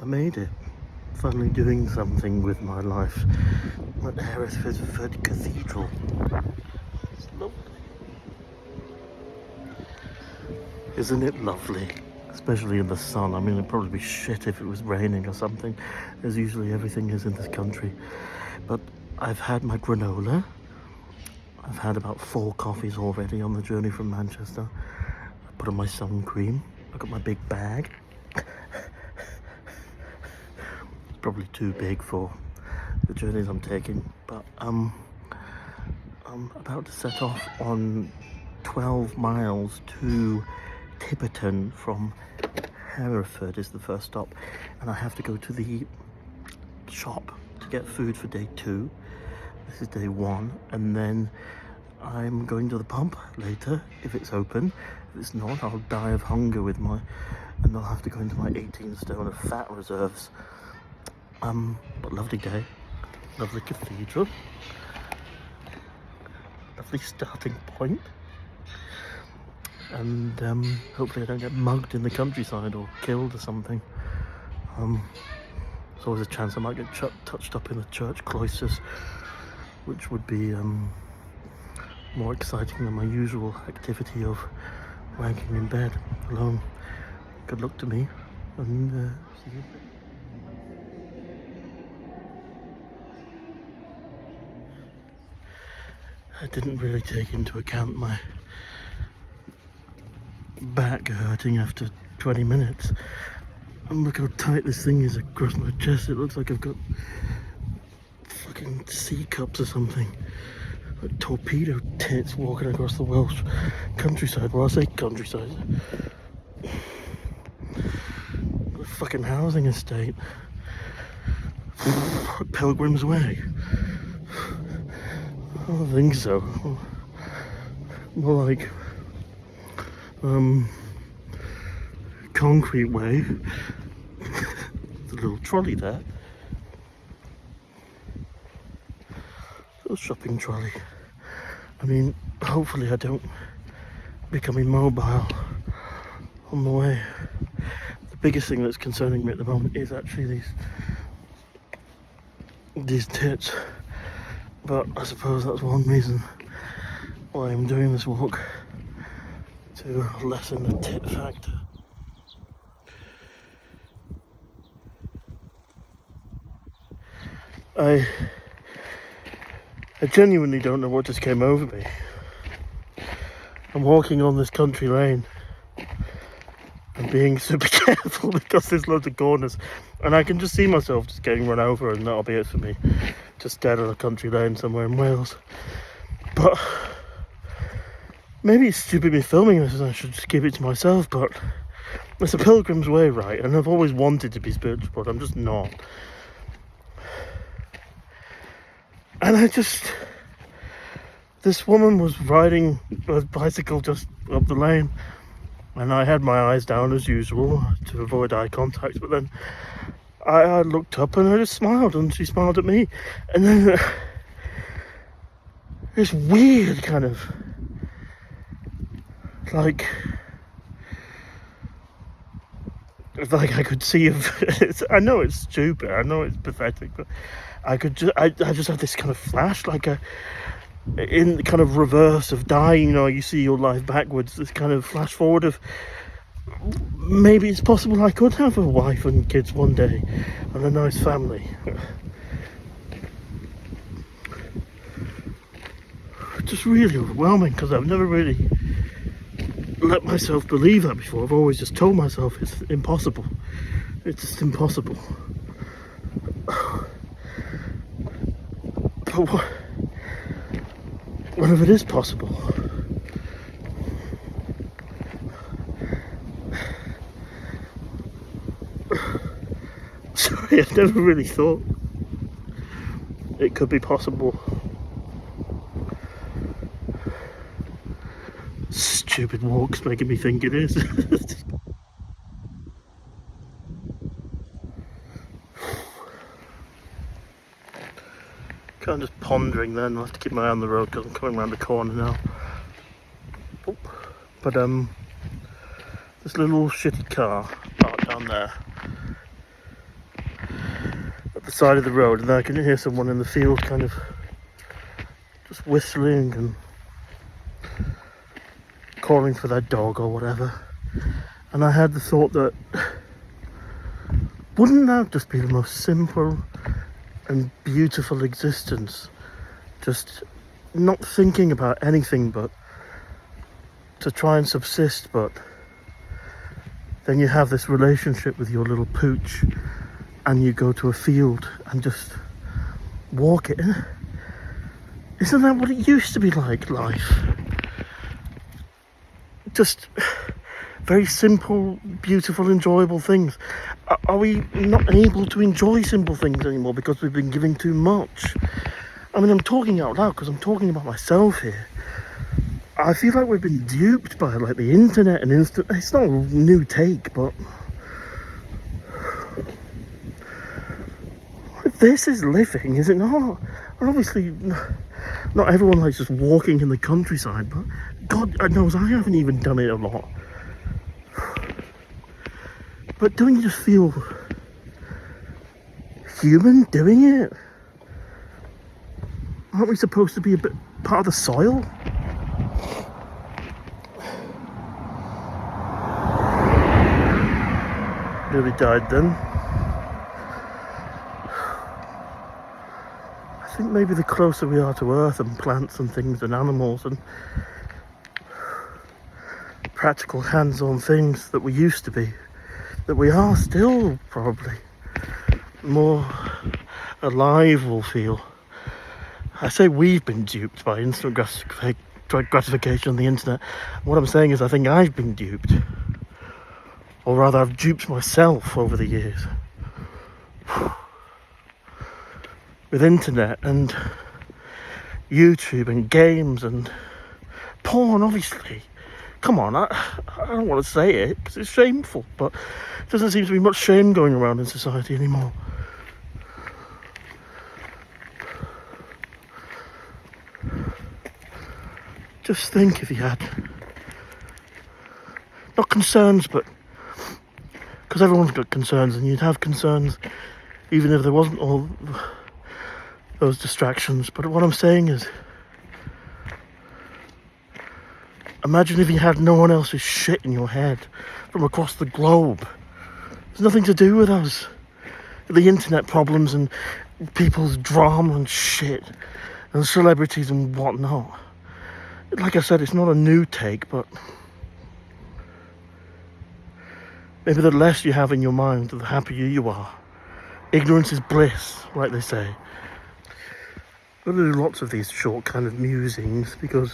made it. Finally doing something with my life. I'm at Hereford Cathedral. It's lovely. Isn't it lovely? Especially in the sun. I mean, it'd probably be shit if it was raining or something, as usually everything is in this country. But I've had my granola. I've had about 4 coffees already on the journey from Manchester. I put on my sun cream. I got my big bag. It's probably too big for the journeys I'm taking, but I'm about to set off on 12 miles to Tiverton from Hereford is the first stop, and I have to go to the shop to get food for day 2. This is day 1, and then I'm going to the pub later if it's open. If it's not, I'll die of hunger and I'll have to go into my 18 stone of fat reserves. But lovely day, lovely cathedral, lovely starting point, and hopefully I don't get mugged in the countryside or killed or something. There's always a chance I might get touched up in the church cloisters, which would be more exciting than my usual activity of wanking in bed alone. Good luck to me, and see you. I didn't really take into account my back hurting after 20 minutes. And look how tight this thing is across my chest. It looks like I've got fucking sea cups or something. Like torpedo tits walking across the Welsh countryside. Well, I say countryside. A fucking housing estate. Pilgrim's Way. I don't think so. More like concrete way. There's a little trolley there. Little shopping trolley. I mean, hopefully I don't become immobile on the way. The biggest thing that's concerning me at the moment is actually these tits. But I suppose that's one reason why I'm doing this walk, to lessen the tit factor. I genuinely don't know what just came over me. I'm walking on this country lane and being super careful because there's loads of corners, and I can just see myself just getting run over, and that'll be it for me. Just dead on a country lane somewhere in Wales. But maybe it's stupid me filming this and I should just keep it to myself, but it's a pilgrim's way, right? And I've always wanted to be spiritual, but I'm just not. And this woman was riding a bicycle just up the lane, and I had my eyes down as usual to avoid eye contact, but then I looked up and I just smiled, and she smiled at me, and then this weird kind of like I could see I know it's stupid, I know it's pathetic, but I just had this kind of flash, like in the kind of reverse of dying, you see your life backwards, this kind of flash forward of maybe it's possible I could have a wife and kids one day and a nice family. Just really overwhelming, because I've never really let myself believe that before. I've always just told myself it's impossible. It's just impossible. But what if it is possible? Sorry, I've never really thought it could be possible. Stupid walks making me think it is. Kind of just pondering then. I'll have to keep my eye on the road because I'm coming around the corner now. But this little shitty car parked down there the side of the road, and I can hear someone in the field kind of just whistling and calling for their dog or whatever. And I had the thought that, wouldn't that just be the most simple and beautiful existence? Just not thinking about anything but to try and subsist, but then you have this relationship with your little pooch and you go to a field and just walk it. Isn't that what it used to be like, life? Just very simple, beautiful, enjoyable things. Are we not able to enjoy simple things anymore because we've been giving too much? I mean, I'm talking out loud because I'm talking about myself here. I feel like we've been duped by like the internet and instant. It's not a new take, but this is living, is it not? And obviously, not everyone likes just walking in the countryside, but God knows I haven't even done it a lot. But don't you just feel human doing it? Aren't we supposed to be a bit part of the soil? Nearly died then. I think maybe the closer we are to Earth and plants and things and animals and practical hands-on things that we used to be, that we are still probably more alive, we'll feel. I say we've been duped by instant gratification on the internet. What I'm saying is I think I've been duped. Or rather, I've duped myself over the years. With internet and YouTube and games and porn, obviously. Come on, I don't want to say it because it's shameful, but there doesn't seem to be much shame going around in society anymore. Just think if you had, not concerns, but because everyone's got concerns, and you'd have concerns even if there wasn't all those distractions. But what I'm saying is, imagine if you had no one else's shit in your head from across the globe. There's nothing to do with us. The internet problems and people's drama and shit and celebrities and whatnot. Like I said, it's not a new take, but maybe the less you have in your mind, the happier you are. Ignorance is bliss, like they say. I'm going to do lots of these short kind of musings because,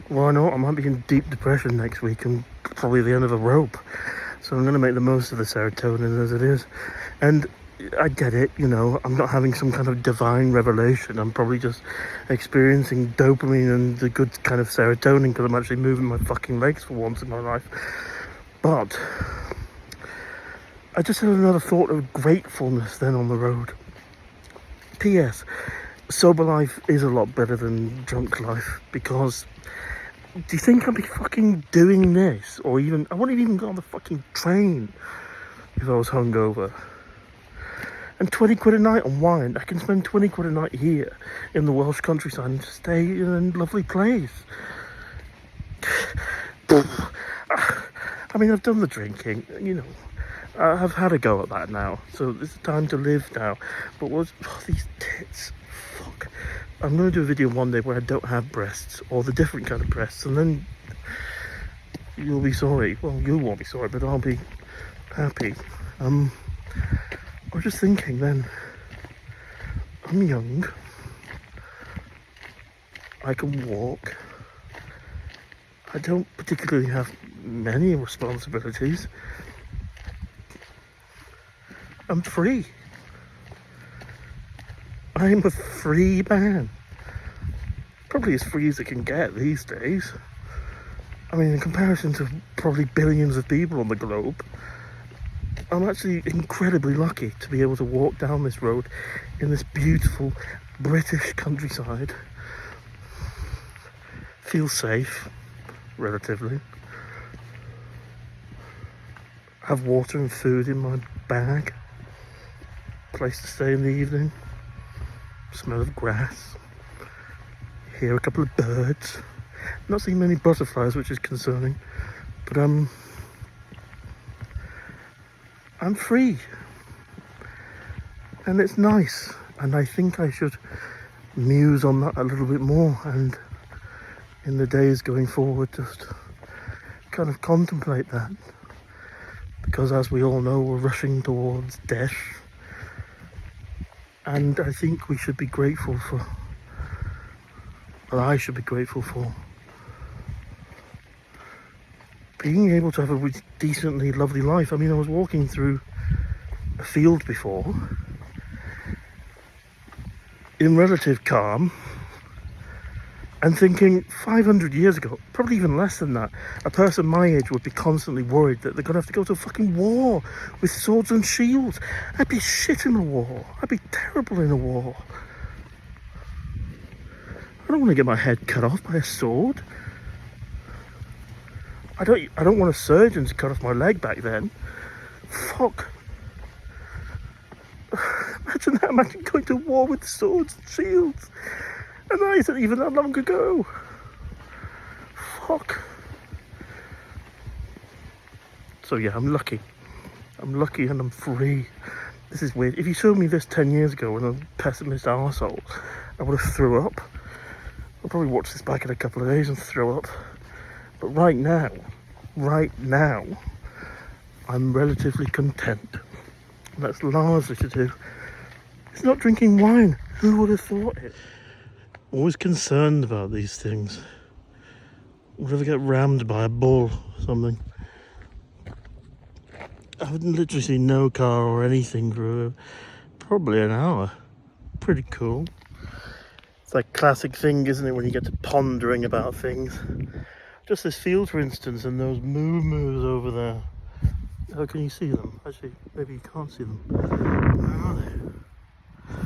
why not? I might be in deep depression next week and probably the end of a rope. So I'm going to make the most of the serotonin as it is. And I get it, you know, I'm not having some kind of divine revelation. I'm probably just experiencing dopamine and the good kind of serotonin because I'm actually moving my fucking legs for once in my life. But I just had another thought of gratefulness then on the road. P.S. Sober life is a lot better than drunk life because do you think I'd be fucking doing this? Or even, I wouldn't have even got on the fucking train if I was hungover. And 20 quid a night on wine, I can spend 20 quid a night here in the Welsh countryside and stay in a lovely place. I mean, I've done the drinking, you know. I've had a go at that now, so it's time to live now. But these tits? Fuck. I'm going to do a video one day where I don't have breasts, or the different kind of breasts, and then you'll be sorry. Well, you won't be sorry, but I'll be happy. I was just thinking then, I'm young, I can walk, I don't particularly have many responsibilities, I'm free. I'm a free man. Probably as free as it can get these days. I mean, in comparison to probably billions of people on the globe, I'm actually incredibly lucky to be able to walk down this road in this beautiful British countryside. Feel safe, relatively. Have water and food in my bag. place to stay in the evening. Smell of grass. Hear a couple of birds. Not seeing many butterflies, which is concerning. But I'm free. And it's nice. And I think I should muse on that a little bit more, and in the days going forward just kind of contemplate that, because as we all know, we're rushing towards death, and I think we should be grateful for, well, I should be grateful for being able to have a decently lovely life. I mean, I was walking through a field before in relative calm and thinking 500 years ago, probably even less than that, a person my age would be constantly worried that they're going to have to go to a fucking war with swords and shields. I'd be shit in a war. I'd be terrible in a war. I don't want to get my head cut off by a sword. I don't want a surgeon to cut off my leg back then. Fuck. Imagine that. Imagine going to war with swords and shields. And that isn't even that long ago. Fuck. So yeah, I'm lucky. I'm lucky and I'm free. This is weird. If you showed me this 10 years ago when I'm a pessimist arsehole, I would have threw up. I'll probably watch this back in a couple of days and throw up. But right now, I'm relatively content. And that's largely to do. It's not drinking wine. Who would have thought it? Always concerned about these things. Would ever get rammed by a bull or something? I would literally see no car or anything for probably an hour. Pretty cool. It's like classic thing, isn't it, when you get to pondering about things. Just this field, for instance, and those moo-moos over there. How can you see them? Actually, maybe you can't see them. Where are they?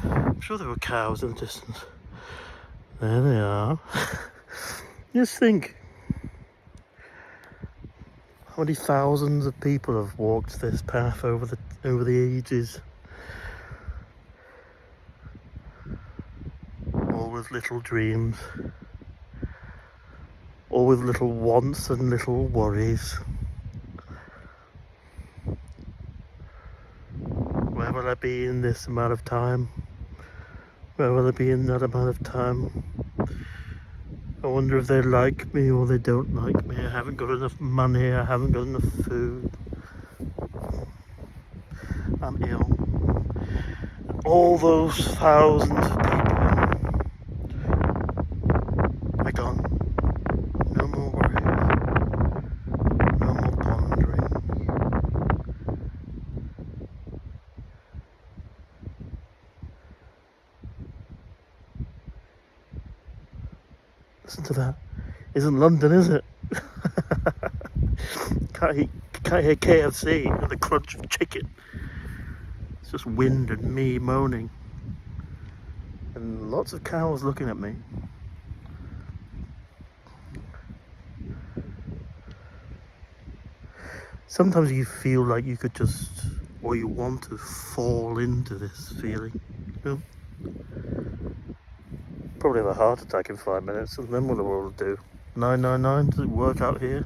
I'm sure there were cows in the distance. There they are. Just think how many thousands of people have walked this path over the ages. All with little dreams. All with little wants and little worries. Where will I be in this amount of time? Where will I be in that amount of time? I wonder if they like me or they don't like me. I haven't got enough money, I haven't got enough food. I'm ill. All those thousands of people are gone. No more worries. No more pondering. Listen to that. Isn't London, is it? Can't hear KFC and the crunch of chicken. It's just wind and me moaning. And lots of cows looking at me. Sometimes you feel like you could just, or you want to fall into this feeling. You know? Probably have a heart attack in 5 minutes, and then what do I do? 999, does it work out here?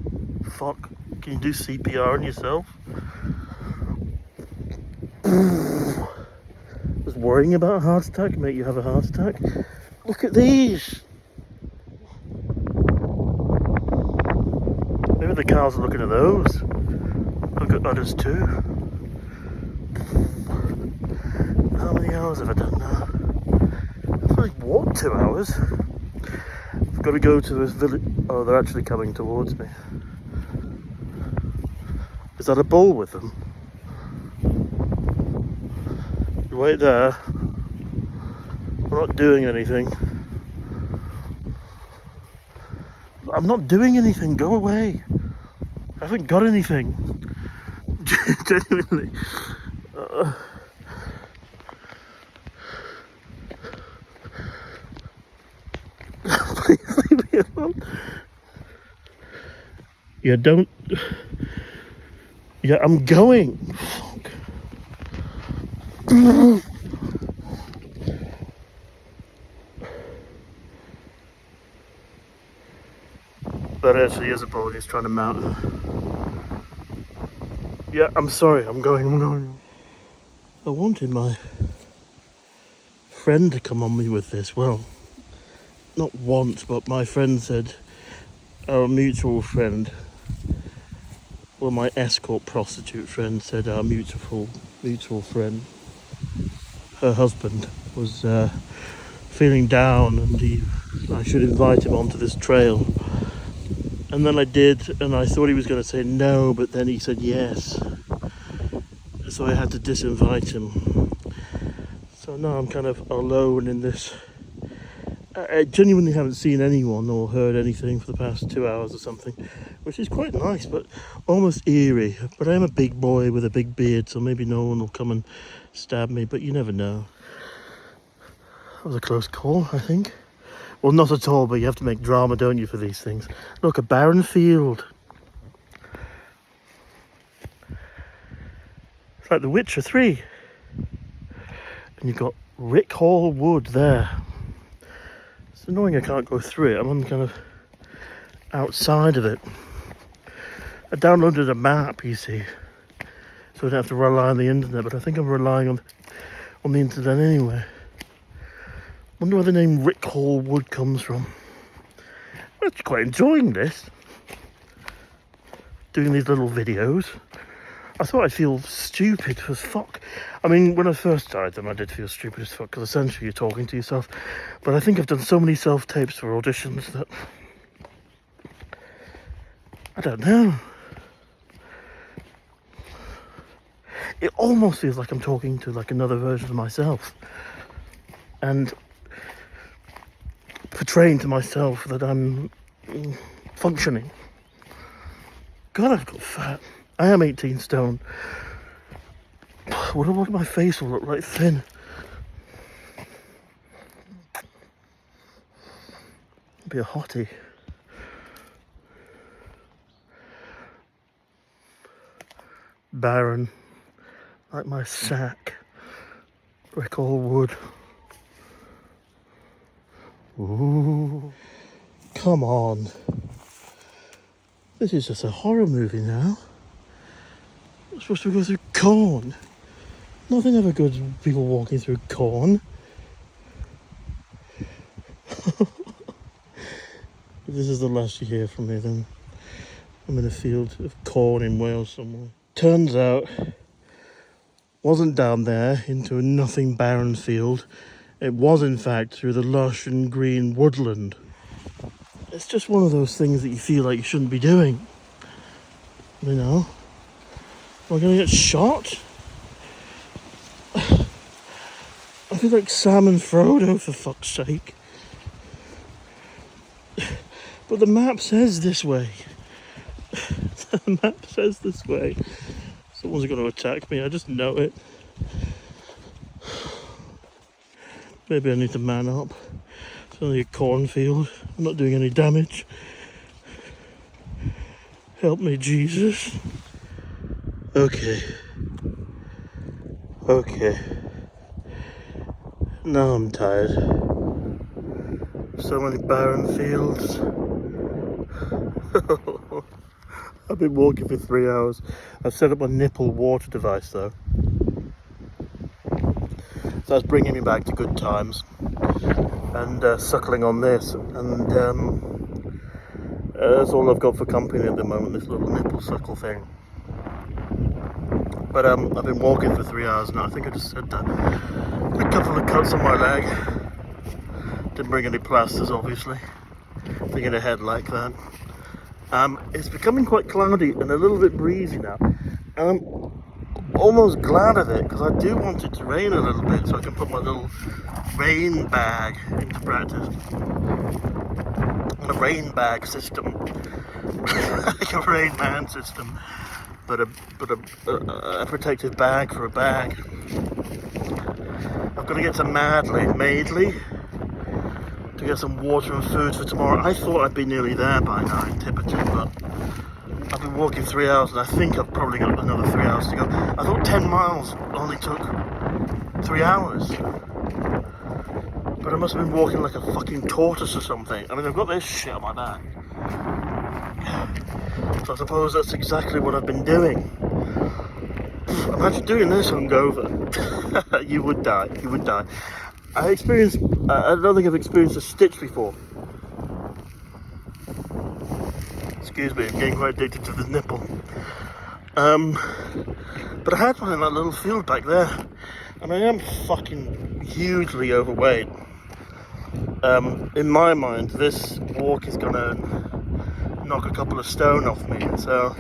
Fuck, can you do CPR on yourself? Does worrying about a heart attack make you have a heart attack? Look at these! Maybe the cows are looking at those. Look at others too. How many hours have I done now? I've only walked 2 hours. I've got to go to this village. Oh, they're actually coming towards me. Is that a bull with them? Wait there. I'm not doing anything. I'm not doing anything. Go away. I haven't got anything. Genuinely. Please leave me alone. Yeah, don't. Yeah, I'm going. Fuck. That actually is a board he's trying to mount. Yeah, I'm sorry, I'm going. I wanted my friend to come on me with this. Well, not once, but my friend said, our mutual friend, well, my escort prostitute friend said our mutual friend, her husband, was feeling down and I should invite him onto this trail. And then I did, and I thought he was going to say no, but then he said yes. So I had to disinvite him. So now I'm kind of alone in this. I genuinely haven't seen anyone or heard anything for the past 2 hours or something, which is quite nice, but almost eerie. But I am a big boy with a big beard, so maybe no one will come and stab me, but you never know. That was a close call, I think. Well, not at all, but you have to make drama, don't you, for these things? Look, a barren field. It's like The Witcher 3. And you've got Rick Hall Wood there. It's annoying I can't go through it. I'm on kind of outside of it. I downloaded a map, you see, so I don't have to rely on the internet, but I think I'm relying on the internet anyway. Wonder where the name Rick Hall Wood comes from. I'm actually quite enjoying this. Doing these little videos. I thought I'd feel stupid as fuck. I mean, when I first started them, I did feel stupid as fuck, because essentially you're talking to yourself. But I think I've done so many self-tapes for auditions that... I don't know. It almost feels like I'm talking to like another version of myself. And portraying to myself that I'm functioning. God, I've got fat. I am 18 stone. What my face will look like thin. Be a hottie. Barren, like my sack. Brick all wood. Ooh, come on. This is just a horror movie now. We're supposed to go through corn. Nothing ever good with people walking through corn. If this is the last you hear from me, then I'm in a field of corn in Wales somewhere. Turns out, wasn't down there into a nothing barren field. It was in fact through the lush and green woodland. It's just one of those things that you feel like you shouldn't be doing. You know? Am I going to get shot? I feel like Sam and Frodo, for fuck's sake. But the map says this way. The map says this way. Someone's going to attack me, I just know it. Maybe I need to man up. It's only a cornfield. I'm not doing any damage. Help me, Jesus. Okay. Now I'm tired. So many barren fields. I've been walking for 3 hours. I've set up my nipple water device though. So that's bringing me back to good times. And suckling on this. And that's all I've got for company at the moment, this little nipple suckle thing. But I've been walking for 3 hours now. I think I just said that. A couple of cuts on my leg. Didn't bring any plasters, obviously. Thinking ahead like that. It's becoming quite cloudy and a little bit breezy now. And I'm almost glad of it, because I do want it to rain a little bit so I can put my little rain bag into practice. And a rain bag system. Like a Rain Man system. But a protective bag for a bag. I've got to get to Maidley to get some water and food for tomorrow. I thought I'd be nearly there by now in Tipperton, but I've been walking 3 hours and I think I've probably got another 3 hours to go. I thought 10 miles only took 3 hours. But I must have been walking like a fucking tortoise or something. I mean, I've got this shit on my back. So I suppose that's exactly what I've been doing. Imagine doing this hungover. You would die. You would die. I don't think I've experienced a stitch before. Excuse me, I'm getting quite addicted to the nipple. But I had one in that little field back there. And I am fucking hugely overweight. In my mind, this walk is gonna knock a couple of stone off me. So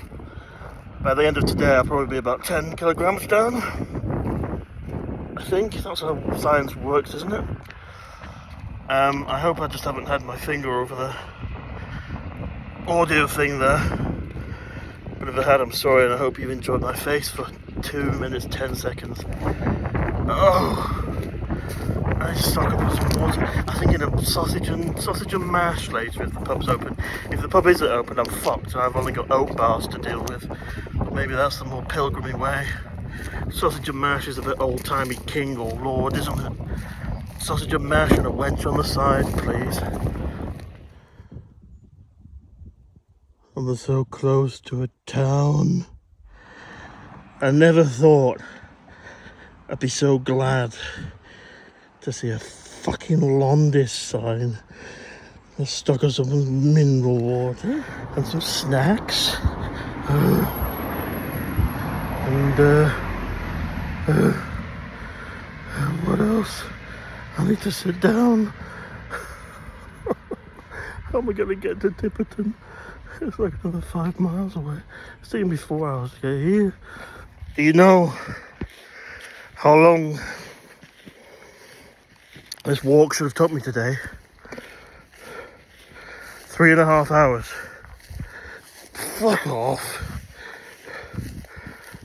by the end of today, I'll probably be about 10 kilograms down. I think that's how science works, isn't it? I hope I just haven't had my finger over the audio thing there. But if I had, I'm sorry, and I hope you enjoyed my face for 2 minutes 10 seconds. Oh, I just stock up on some water. I'm thinking of sausage and mash later if the pub's open. If the pub isn't open, I'm fucked. I've only got oat bars to deal with. But maybe that's the more pilgrimy way. Sausage and mash is a bit old-timey king or lord, isn't it? Sausage and mash and a wench on the side, please. I'm so close to a town. I never thought I'd be so glad to see a fucking Londis sign. I stuck us some mineral water and some snacks. What else? I need to sit down. How am I going to get to Tipperton? It's like another 5 miles away. It's taking me 4 hours to get here. Do you know how long this walk should have took me today? 3.5 hours. Fuck off.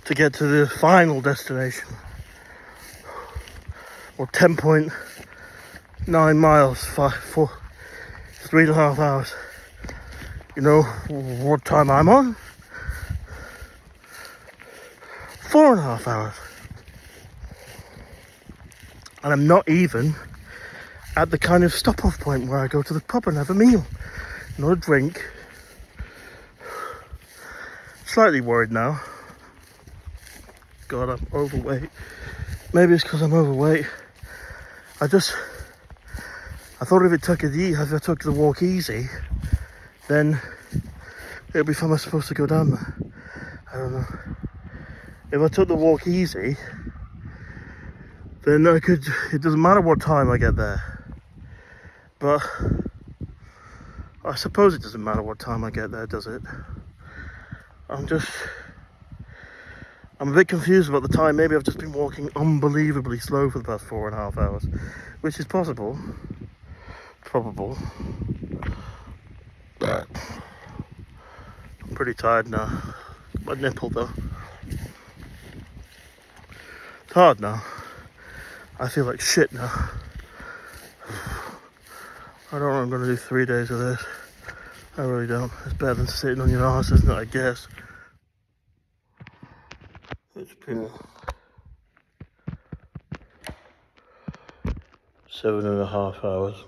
To get to the final destination. Or 10.9 miles for 3.5 hours. You know what time I'm on? 4.5 hours. And I'm not even at the kind of stop-off point where I go to the pub and have a meal. Not a drink. Slightly worried now. God, I'm overweight. Maybe it's because I'm overweight. I thought if I took the walk easy, then it'll be fun. I'm supposed to go down there. I don't know. If I took the walk easy, then it doesn't matter what time I get there. But I suppose it doesn't matter what time I get there, does it? I'm a bit confused about the time. Maybe I've just been walking unbelievably slow for the past 4.5 hours, which is possible. Probable. But I'm pretty tired now. My nipple though. It's hard now. I feel like shit now. I don't know what I'm going to do 3 days of this. I really don't. It's better than sitting on your arse, isn't it, I guess. It's been 7.5 hours.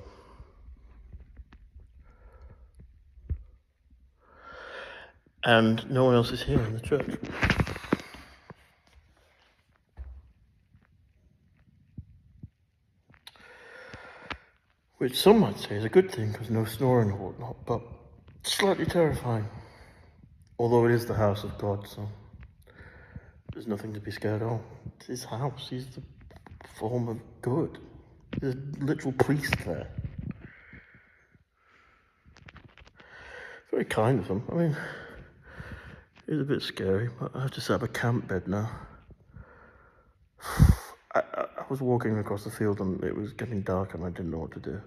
And no one else is here in the church. Which some might say is a good thing, because no snoring or whatnot, but slightly terrifying. Although it is the house of God, so there's nothing to be scared of. It's his house. He's the form of good. There's a literal priest there. Very kind of him. I mean, it's a bit scary, but I have to set up a camp bed now. I was walking across the field and it was getting dark and I didn't know what to do.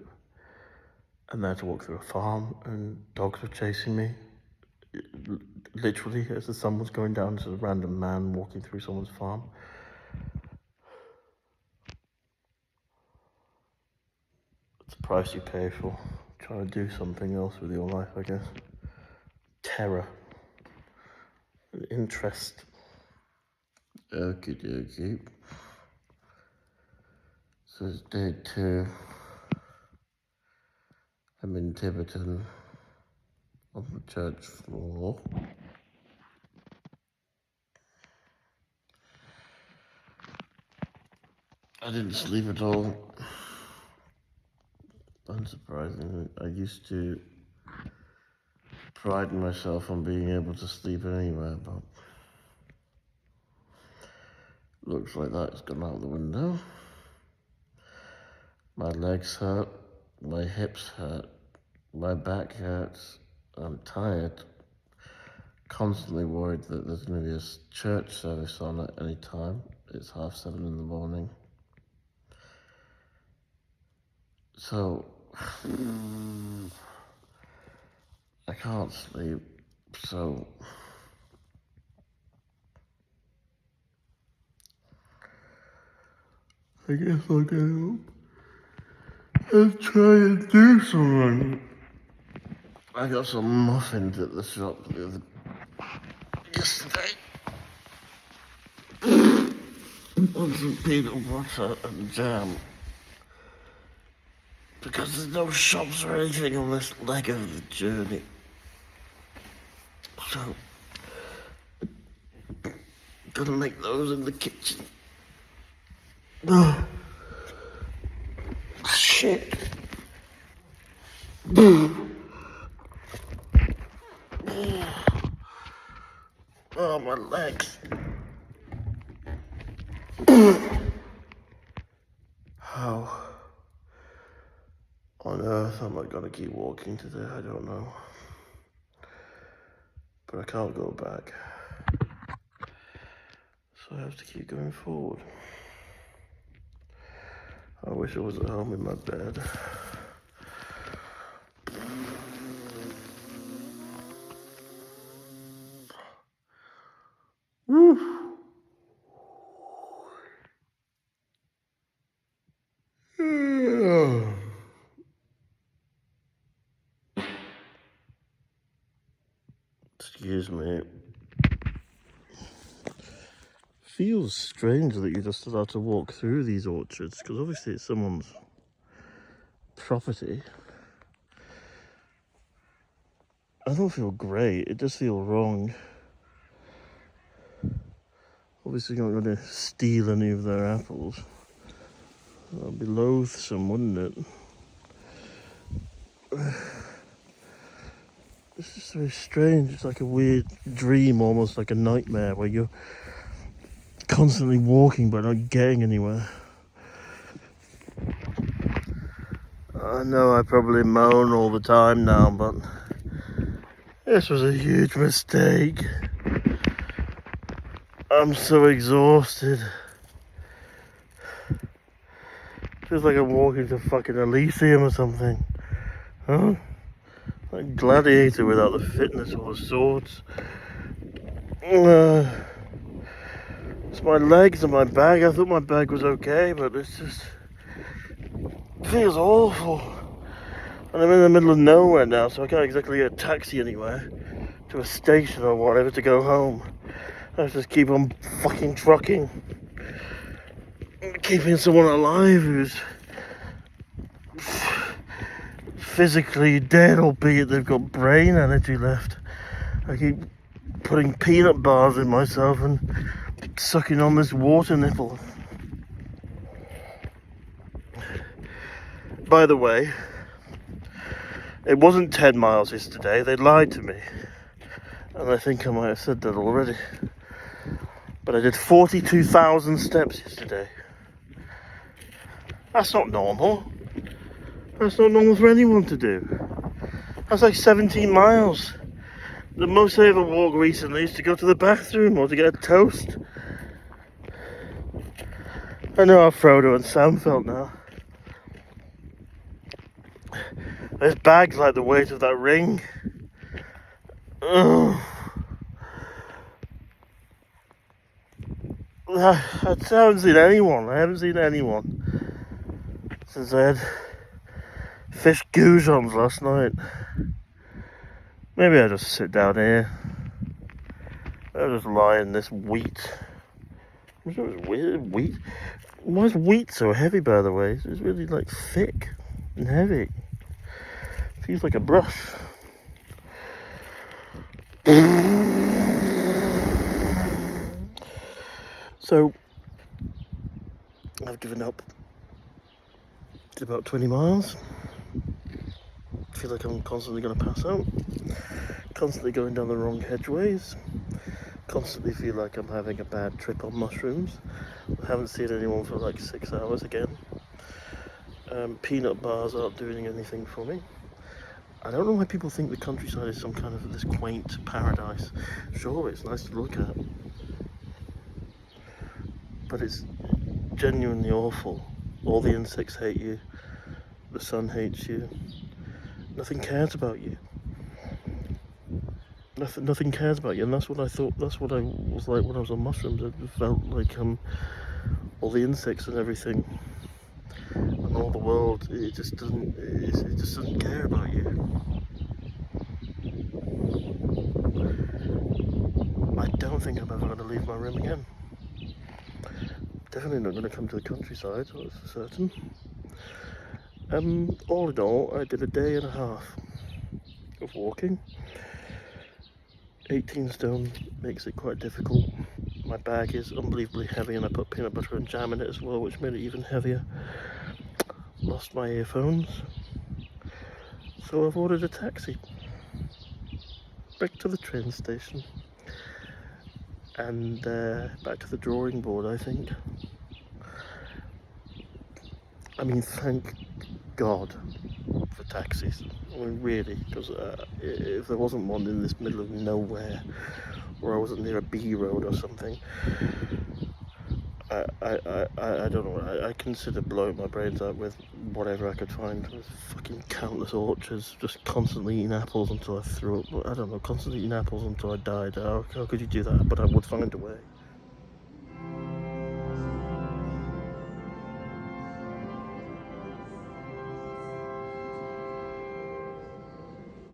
And I had to walk through a farm and dogs were chasing me. Literally, as the sun was going down, there's a random man walking through someone's farm. It's the price you pay for trying to do something else with your life, I guess. Terror. Interest. Okie dokie. So it's day 2. I'm in Tiverton on the church floor. I didn't sleep at all. Unsurprisingly, I used to pride myself on being able to sleep anywhere, but looks like that's gone out the window. My legs hurt, my hips hurt, my back hurts, I'm tired. Constantly worried that there's going to be a church service on at any time. It's 7:30 in the morning. So, I can't sleep, so I guess I'll get up and try and do something. I got some muffins at the shop yesterday. And some peanut butter and jam. Because there's no shops or anything on this leg of the journey. So, I'm gonna make those in the kitchen. Oh, shit. Oh, my legs. How on earth am I gonna keep walking today? I don't know. But I can't go back. So I have to keep going forward. I wish I was at home in my bed. Woo. Excuse me. Feels strange that you're just allowed to walk through these orchards, because obviously it's someone's property. I don't feel great, it does feel wrong. Obviously you're not going to steal any of their apples. That'd be loathsome, wouldn't it? It's just very strange. It's like a weird dream, almost like a nightmare, where you're constantly walking but not getting anywhere. I know I probably moan all the time now, but this was a huge mistake. I'm so exhausted. Feels like I'm walking to fucking Elysium or something. Huh? Like Gladiator without the fitness or the swords. It's my legs and my bag. I thought my bag was okay, but it feels awful. And I'm in the middle of nowhere now, so I can't exactly get a taxi anywhere to a station or whatever to go home. I have to just keep on fucking trucking. Keeping someone alive who's physically dead, albeit they've got brain energy left. I keep putting peanut bars in myself and sucking on this water nipple. By the way, it wasn't 10 miles yesterday. They lied to me. And I think I might have said that already. But I did 42,000 steps yesterday. That's not normal. That's not normal for anyone to do. That's like 17 miles. The most I ever walked recently is to go to the bathroom or to get a toast. I know how Frodo and Sam felt now. This bag's like the weight of that ring. Ugh. I haven't seen anyone. I haven't seen anyone since I had fish goujons last night. Maybe I'll just sit down here. I'll just lie in this wheat. It's weird. Wheat. Why is wheat so heavy, by the way? It's really like thick and heavy. It feels like a brush. So, I've I've given up. Did about 20 miles. Feel like I'm constantly going to pass out. Constantly going down the wrong hedgeways. Constantly feel like I'm having a bad trip on mushrooms. I haven't seen anyone for like 6 hours again. Peanut bars aren't doing anything for me. I don't know why people think the countryside is some kind of this quaint paradise. Sure, it's nice to look at, but it's genuinely awful. All the insects hate you. The sun hates you. Nothing cares about you. Nothing cares about you, and that's what I thought. That's what I was like when I was on mushrooms. It felt like all the insects and everything, and all the world. It just doesn't care about you. I don't think I'm ever going to leave my room again. Definitely not going to come to the countryside. That's for certain. All in all, I did a day and a half of walking. 18 stone makes it quite difficult. My bag is unbelievably heavy, and I put peanut butter and jam in it as well, which made it even heavier. Lost my earphones, so I've ordered a taxi back to the train station and back to the drawing board, I think. I mean, thank God for taxis. I mean, really, because if there wasn't one in this middle of nowhere, or I wasn't near a B road or something, I don't know. I consider blowing my brains out with whatever I could find. There's fucking countless orchards, just constantly eating apples until I threw up. I don't know, constantly eating apples until I died. How could you do that? But I would find a way.